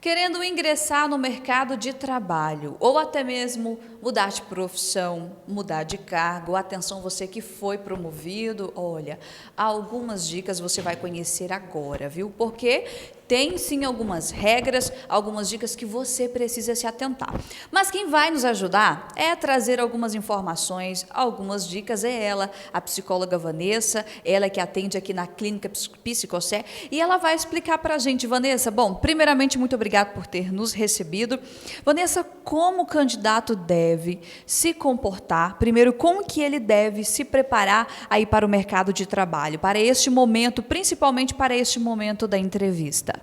Querendo ingressar no mercado de trabalho ou até mesmo mudar de profissão, mudar de cargo, atenção você que foi promovido, olha, algumas dicas você vai conhecer agora, viu? Porque tem sim algumas regras, algumas dicas que você precisa se atentar. Mas quem vai nos ajudar é trazer algumas informações, algumas dicas, é ela, a psicóloga Vanessa, ela que atende aqui na Clínica Psicocé, e ela vai explicar para a gente. Vanessa, bom, primeiramente, muito obrigada por ter nos recebido. Vanessa, como o candidato deve se comportar? Primeiro, como que ele deve se preparar aí para o mercado de trabalho, para este momento, principalmente para este momento da entrevista?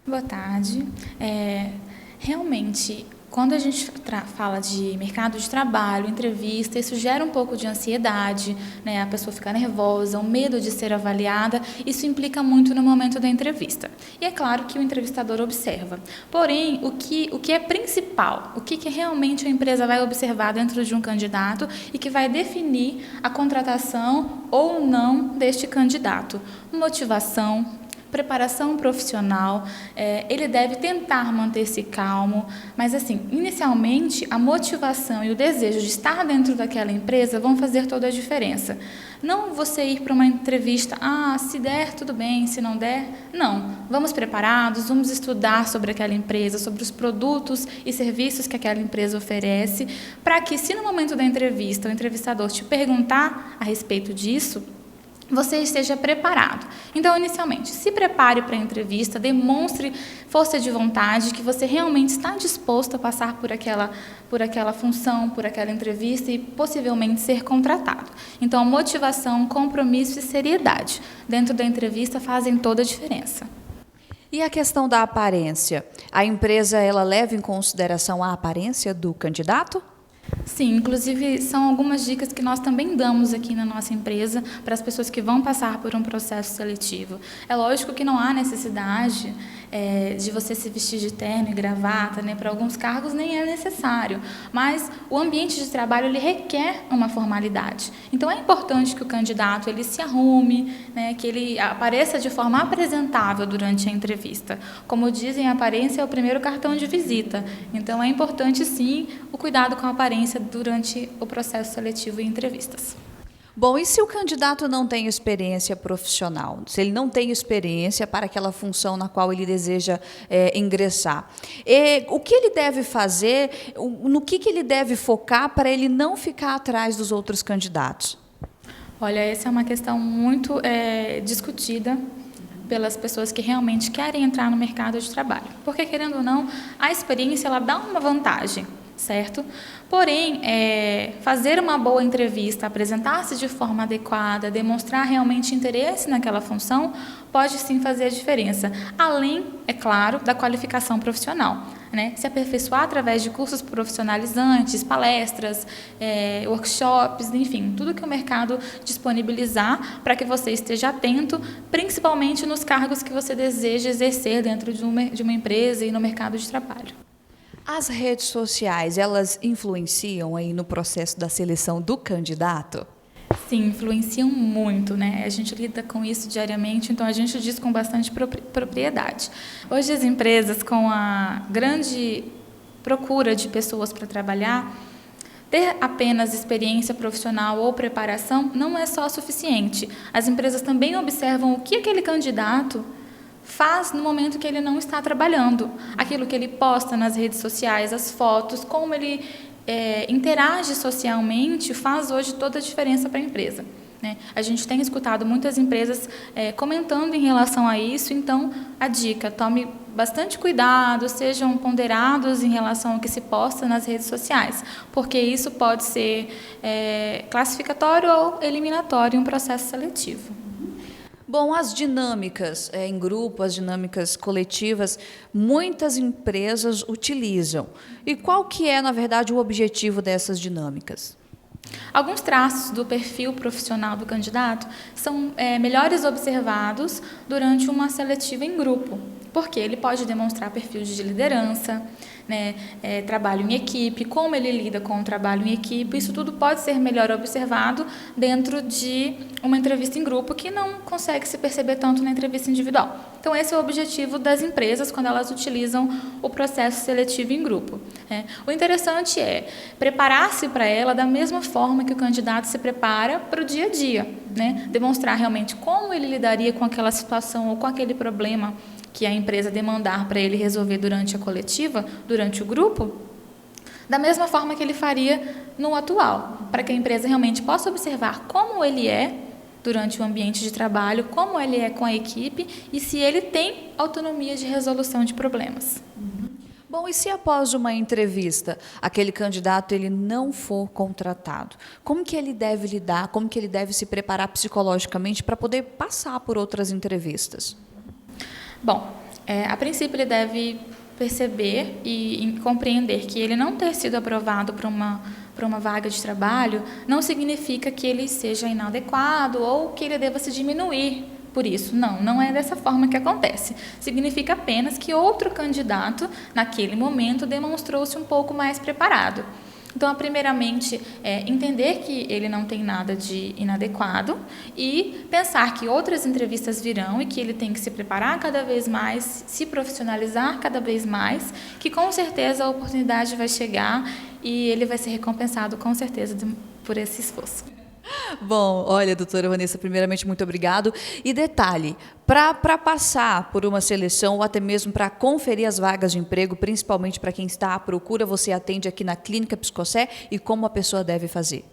Boa tarde. Realmente, quando a gente fala de mercado de trabalho, entrevista, isso gera um pouco de ansiedade, né? A pessoa fica nervosa, o medo de ser avaliada, isso implica muito no momento da entrevista. E é claro que o entrevistador observa. Porém, o que é principal, o que realmente a empresa vai observar dentro de um candidato e que vai definir a contratação ou não deste candidato? Motivação, preparação profissional, ele deve tentar manter-se calmo, mas assim, inicialmente a motivação e o desejo de estar dentro daquela empresa vão fazer toda a diferença. Não você ir para uma entrevista, se der, tudo bem, se não der, não. Vamos preparados, vamos estudar sobre aquela empresa, sobre os produtos e serviços que aquela empresa oferece, para que se no momento da entrevista o entrevistador te perguntar a respeito disso, você esteja preparado. Então, inicialmente, se prepare para a entrevista, demonstre força de vontade, que você realmente está disposto a passar por aquela função, por aquela entrevista e possivelmente ser contratado. Então, motivação, compromisso e seriedade dentro da entrevista fazem toda a diferença. E a questão da aparência? A empresa, ela leva em consideração a aparência do candidato? Sim, inclusive são algumas dicas que nós também damos aqui na nossa empresa para as pessoas que vão passar por um processo seletivo. É lógico que não há necessidade de você se vestir de terno e gravata, né? Para alguns cargos nem é necessário, mas o ambiente de trabalho ele requer uma formalidade. Então é importante que o candidato ele se arrume, né? Que ele apareça de forma apresentável durante a entrevista. Como dizem, a aparência é o primeiro cartão de visita. Então é importante sim o cuidado com a aparência durante o processo seletivo e entrevistas. Bom, e se o candidato não tem experiência profissional? Se ele não tem experiência para aquela função na qual ele deseja ingressar? O que ele deve fazer, no que ele deve focar para ele não ficar atrás dos outros candidatos? Olha, essa é uma questão muito discutida pelas pessoas que realmente querem entrar no mercado de trabalho. Porque, querendo ou não, a experiência ela dá uma vantagem, certo? Porém, fazer uma boa entrevista, apresentar-se de forma adequada, demonstrar realmente interesse naquela função, pode sim fazer a diferença. Além, é claro, da qualificação profissional, né? Se aperfeiçoar através de cursos profissionalizantes, palestras, workshops, enfim, tudo que o mercado disponibilizar para que você esteja atento, principalmente nos cargos que você deseja exercer dentro de uma empresa e no mercado de trabalho. As redes sociais, elas influenciam aí no processo da seleção do candidato? Sim, influenciam muito, né? A gente lida com isso diariamente, então a gente diz com bastante propriedade. Hoje as empresas, com a grande procura de pessoas para trabalhar, ter apenas experiência profissional ou preparação não é só suficiente. As empresas também observam o que aquele candidato faz no momento que ele não está trabalhando, aquilo que ele posta nas redes sociais, as fotos, como ele interage socialmente, faz hoje toda a diferença para a empresa, né? A gente tem escutado muitas empresas comentando em relação a isso, então a dica, tome bastante cuidado, sejam ponderados em relação ao que se posta nas redes sociais, porque isso pode ser classificatório ou eliminatório em um processo seletivo. Bom, as dinâmicas em grupo, as dinâmicas coletivas, muitas empresas utilizam. E qual que é, na verdade, o objetivo dessas dinâmicas? Alguns traços do perfil profissional do candidato são melhores observados durante uma seletiva em grupo. porque ele pode demonstrar perfil de liderança, né, trabalho em equipe, como ele lida com o trabalho em equipe. Isso tudo pode ser melhor observado dentro de uma entrevista em grupo que não consegue se perceber tanto na entrevista individual. Então, esse é o objetivo das empresas quando elas utilizam o processo seletivo em grupo. O interessante é preparar-se para ela da mesma forma que o candidato se prepara para o dia a dia, né? Demonstrar realmente como ele lidaria com aquela situação ou com aquele problema que a empresa demandar para ele resolver durante a coletiva, durante o grupo, da mesma forma que ele faria no atual, para que a empresa realmente possa observar como ele é durante o ambiente de trabalho, como ele é com a equipe e se ele tem autonomia de resolução de problemas. Bom, e se após uma entrevista aquele candidato ele não for contratado, como que ele deve lidar, como que ele deve se preparar psicologicamente para poder passar por outras entrevistas? Bom, a princípio ele deve perceber e compreender que ele não ter sido aprovado para uma vaga de trabalho não significa que ele seja inadequado ou que ele deva se diminuir por isso. Não é dessa forma que acontece. Significa apenas que outro candidato, naquele momento, demonstrou-se um pouco mais preparado. Então, primeiramente, entender que ele não tem nada de inadequado e pensar que outras entrevistas virão e que ele tem que se preparar cada vez mais, se profissionalizar cada vez mais, que com certeza a oportunidade vai chegar e ele vai ser recompensado com certeza por esse esforço. Bom, olha, doutora Vanessa, primeiramente, muito obrigado. E detalhe, para passar por uma seleção ou até mesmo para conferir as vagas de emprego, principalmente para quem está à procura, você atende aqui na Clínica Psicosé e como a pessoa deve fazer?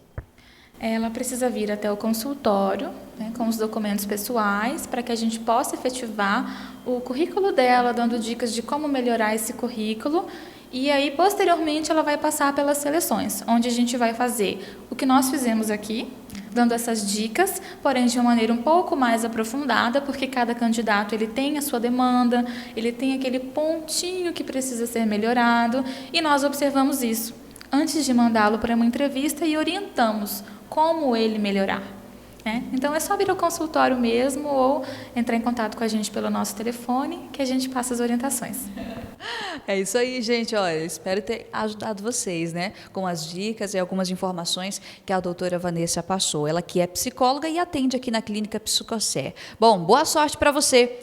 Ela precisa vir até o consultório, né, com os documentos pessoais, para que a gente possa efetivar o currículo dela, dando dicas de como melhorar esse currículo. E aí, posteriormente, ela vai passar pelas seleções, onde a gente vai fazer o que nós fizemos aqui, dando essas dicas, porém de uma maneira um pouco mais aprofundada, porque cada candidato ele tem a sua demanda, ele tem aquele pontinho que precisa ser melhorado, e nós observamos isso antes de mandá-lo para uma entrevista e orientamos como ele melhorar. Então, é só vir ao consultório mesmo ou entrar em contato com a gente pelo nosso telefone que a gente passa as orientações. É isso aí, gente. Olha, espero ter ajudado vocês, né? Com as dicas e algumas informações que a doutora Vanessa passou. Ela que é psicóloga e atende aqui na Clínica Psicosé. Bom, boa sorte para você.